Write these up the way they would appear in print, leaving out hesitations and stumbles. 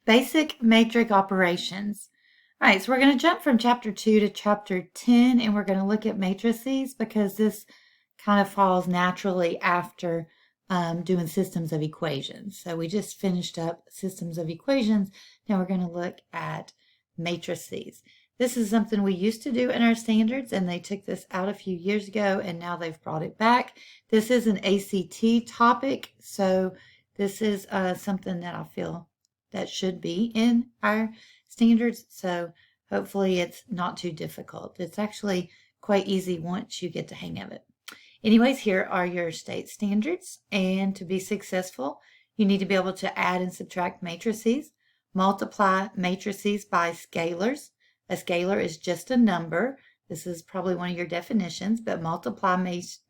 Basic matrix operations. All right, so we're going to jump from chapter 2 to chapter 10, and we're going to look at matrices because this kind of falls naturally after doing systems of equations. So we just finished up systems of equations. Now we're going to look at matrices. This is something we used to do in our standards, and they took this out a few years ago, and now they've brought it back. This is an ACT topic, so this is something that I feel that should be in our standards. So hopefully it's not too difficult. It's actually quite easy once you get the hang of it. Anyways, here are your state standards. And to be successful, you need to be able to add and subtract matrices, multiply matrices by scalars. A scalar is just a number. This is probably one of your definitions, but multiply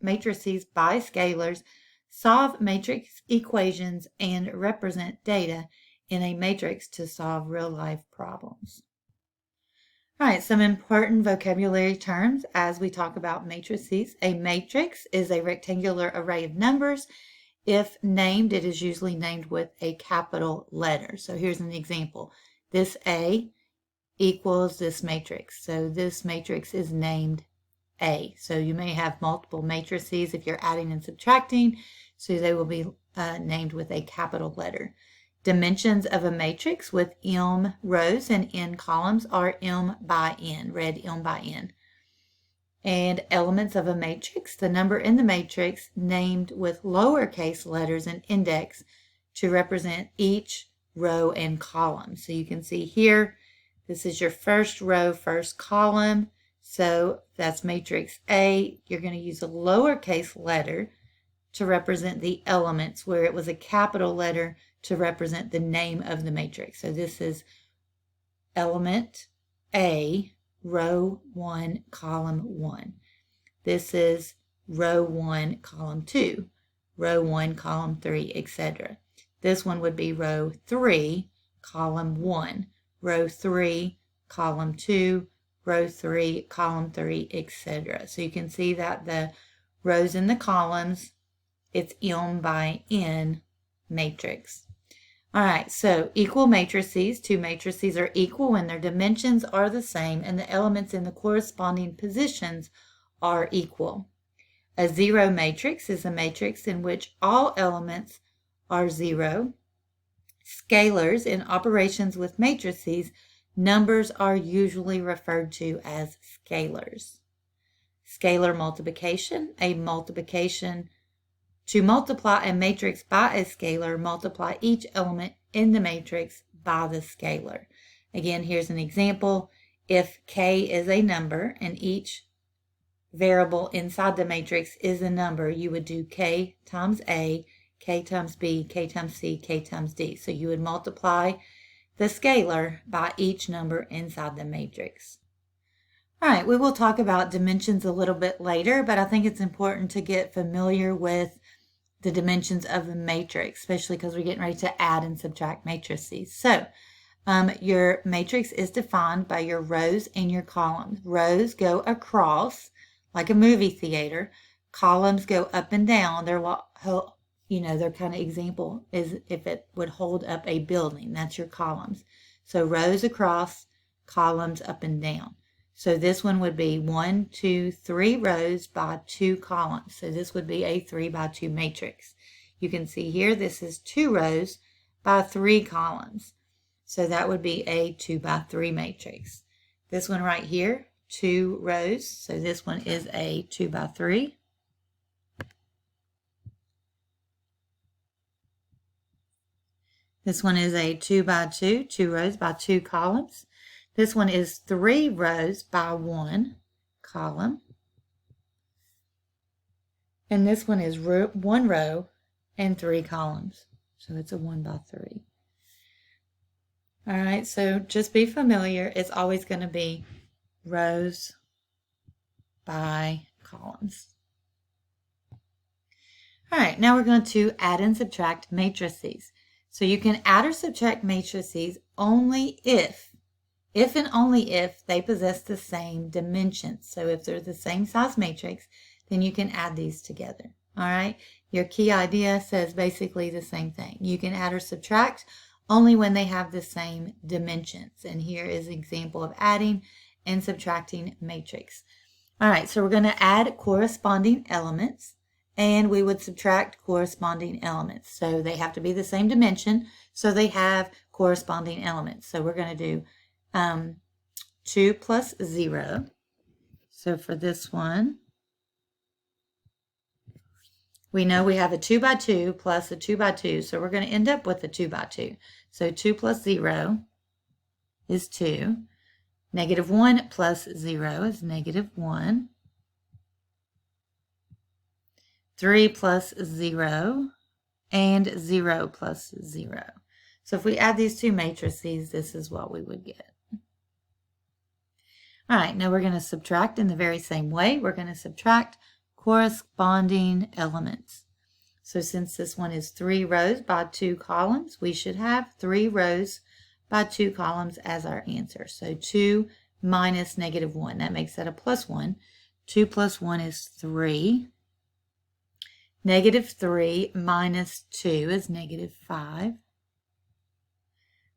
matrices by scalars, solve matrix equations, and represent data in a matrix to solve real-life problems. All right, some important vocabulary terms as we talk about matrices. A matrix is a rectangular array of numbers. If named, it is usually named with a capital letter. So here's an example. This A equals this matrix. So this matrix is named A. So you may have multiple matrices if you're adding and subtracting, so they will be named with a capital letter. Dimensions of a matrix with m rows and n columns are m by n, read m by n. And elements of a matrix, the number in the matrix named with lowercase letters and index to represent each row and column. So you can see here, this is your first row, first column. So that's matrix A. You're going to use a lowercase letter to represent the elements where it was a capital letter to represent the name of the matrix. So this is element A, row 1, column 1. This is row 1, column 2, row 1, column 3, etc. This one would be row 3, column 1, row 3, column 2, row 3, column 3, etc. So you can see that the rows and the columns, it's m by n matrix. All right, so equal matrices. Two matrices are equal when their dimensions are the same and the elements in the corresponding positions are equal. A zero matrix is a matrix in which all elements are zero. Scalars, in operations with matrices, numbers are usually referred to as scalars. Scalar multiplication, a multiplication. To multiply a matrix by a scalar, multiply each element in the matrix by the scalar. Again, here's an example. If k is a number and each variable inside the matrix is a number, you would do k times A, k times B, k times C, k times D. So you would multiply the scalar by each number inside the matrix. All right, we will talk about dimensions a little bit later, but I think it's important to get familiar with the dimensions of a matrix, especially because we're getting ready to add and subtract matrices. So your matrix is defined by your rows and your columns. Rows go across like a movie theater. Columns go up and down. Their kind of example is if it would hold up a building. That's your columns. So rows across, columns up and down. So this one would be 1, 2, 3 rows by 2 columns. So this would be a 3 by 2 matrix. You can see here this is 2 rows by 3 columns. So that would be a 2 by 3 matrix. This one right here, 2 rows. So this one is a 2 by 3. This one is a 2 by 2, 2 rows by 2 columns. This one is 3 rows by 1 column. And this one is 1 row and 3 columns. So it's a 1 by 3. All right, so just be familiar. It's always going to be rows by columns. All right, now we're going to add and subtract matrices. So you can add or subtract matrices only if and only if they possess the same dimensions. So if they're the same size matrix, then you can add these together. All right, your key idea says basically the same thing. You can add or subtract only when they have the same dimensions. And here is an example of adding and subtracting matrix. All right, so we're going to add corresponding elements, and we would subtract corresponding elements. So they have to be the same dimension, so they have corresponding elements. So we're going to do 2 plus 0. So for this one, we know we have a 2 by 2 plus a 2 by 2, so we're going to end up with a 2 by 2. So 2 plus 0 is 2. Negative 1 plus 0 is negative 1. 3 plus 0 and 0 plus 0. So if we add these two matrices, this is what we would get. All right, now we're going to subtract in the very same way. We're going to subtract corresponding elements. So since this one is 3 rows by 2 columns, we should have 3 rows by 2 columns as our answer. So 2 minus negative 1, that makes that a plus 1. 2 plus 1 is 3. Negative 3 minus 2 is negative 5.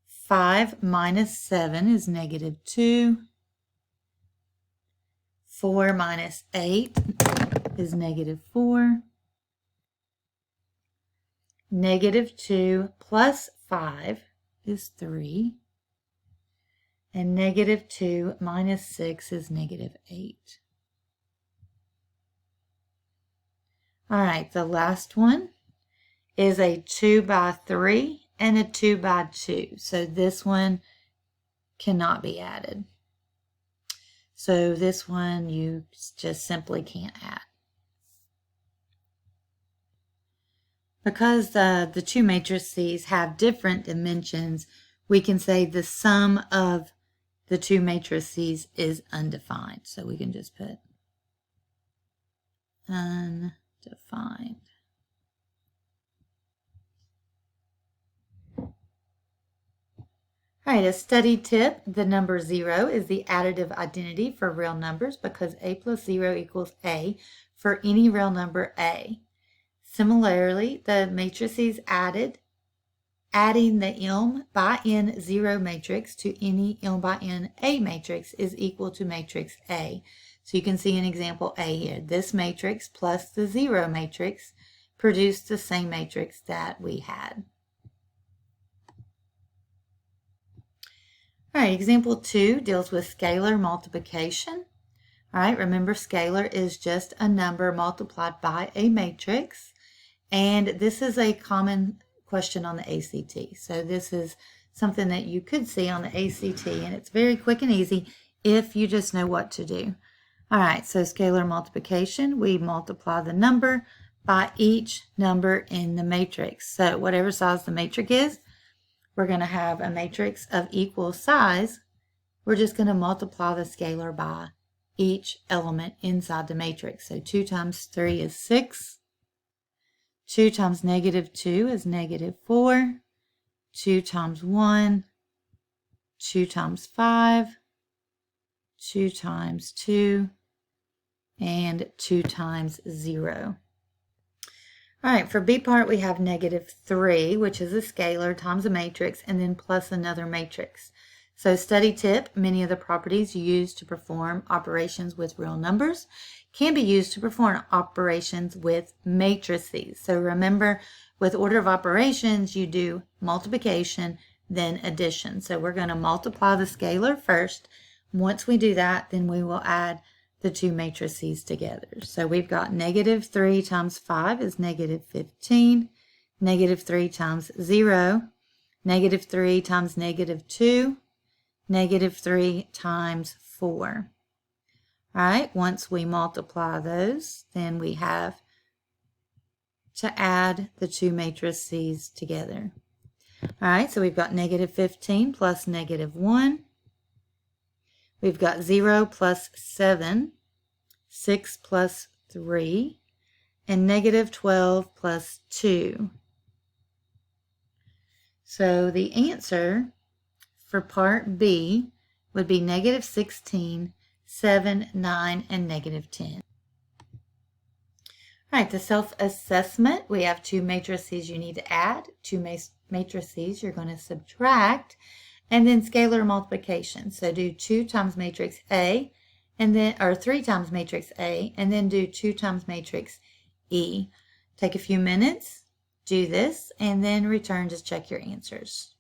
5 minus 7 is negative 2. 4 minus 8 is negative 4. Negative 2 plus 5 is 3. And negative 2 minus 6 is negative 8. All right, the last one is a 2 by 3 and a 2 by 2. So this one cannot be added. So this one you just simply can't add. Because the two matrices have different dimensions, we can say the sum of the two matrices is undefined. So we can just put undefined. All right, a study tip, the number 0 is the additive identity for real numbers because a plus 0 equals a for any real number a. Similarly, the matrices adding the m by n 0 matrix to any m by n a matrix is equal to matrix A. So you can see an example A here. This matrix plus the 0 matrix produced the same matrix that we had. All right, example 2 deals with scalar multiplication. All right, remember scalar is just a number multiplied by a matrix. And this is a common question on the ACT. So this is something that you could see on the ACT, and it's very quick and easy if you just know what to do. All right, so scalar multiplication, we multiply the number by each number in the matrix. So whatever size the matrix is, we're going to have a matrix of equal size. We're just going to multiply the scalar by each element inside the matrix. So 2 times 3 is 6. 2 times negative 2 is negative 4. 2 times 1, 2 times 5, 2 times 2, and 2 times 0. All right, for B part, we have negative 3, which is a scalar, times a matrix, and then plus another matrix. So study tip, many of the properties used to perform operations with real numbers can be used to perform operations with matrices. So remember, with order of operations, you do multiplication, then addition. So we're going to multiply the scalar first. Once we do that, then we will add the two matrices together. So we've got negative 3 times 5 is negative 15. Negative 3 times 0. Negative 3 times negative 2. Negative 3 times 4. All right, once we multiply those, then we have to add the two matrices together. All right, so we've got negative 15 plus negative 1. We've got 0 plus 7, 6 plus 3, and negative 12 plus 2. So the answer for part B would be negative 16, 7, 9, and negative 10. All right, the self-assessment, we have two matrices you need to add, two matrices, you're going to subtract and then scalar multiplication. So do 2 times matrix A and then, or 3 times matrix A, and then do 2 times matrix E. Take a few minutes, do this, and then return to check your answers.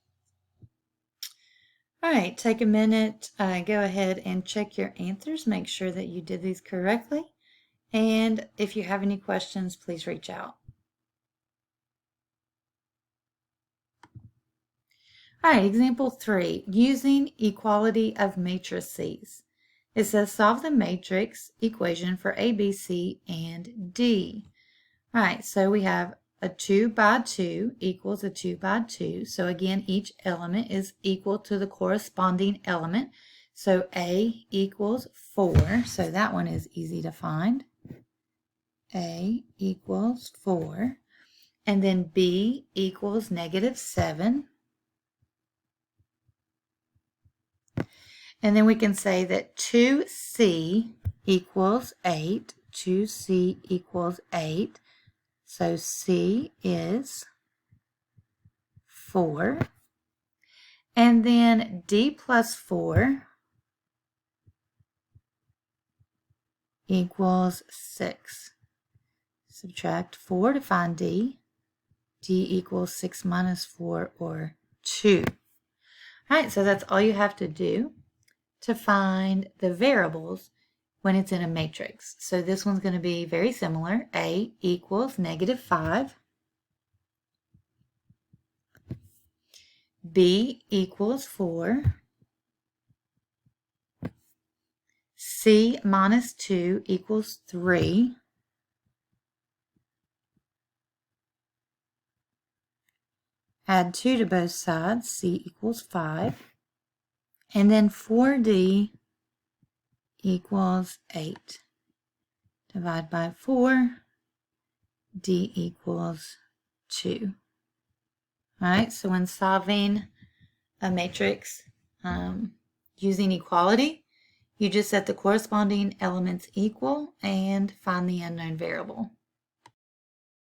All right, take a minute, go ahead and check your answers. Make sure that you did these correctly. And if you have any questions, please reach out. All right, example 3, using equality of matrices. It says solve the matrix equation for A, B, C, and D. All right, so we have a 2 by 2 equals a 2 by 2. So again, each element is equal to the corresponding element. So A equals 4. So that one is easy to find. A equals 4. And then B equals -7. And then we can say that 2C equals 8. 2C equals 8. So C is 4. And then D plus 4 equals 6. Subtract 4 to find D. D equals 6 minus 4, or 2. All right, so that's all you have to do to find the variables when it's in a matrix. So this one's going to be very similar. A equals -5. B equals 4. C minus 2 equals 3. Add 2 to both sides. C equals 5. And then 4D equals 8. Divide by 4. D equals 2. All right, so when solving a matrix using equality, you just set the corresponding elements equal and find the unknown variable.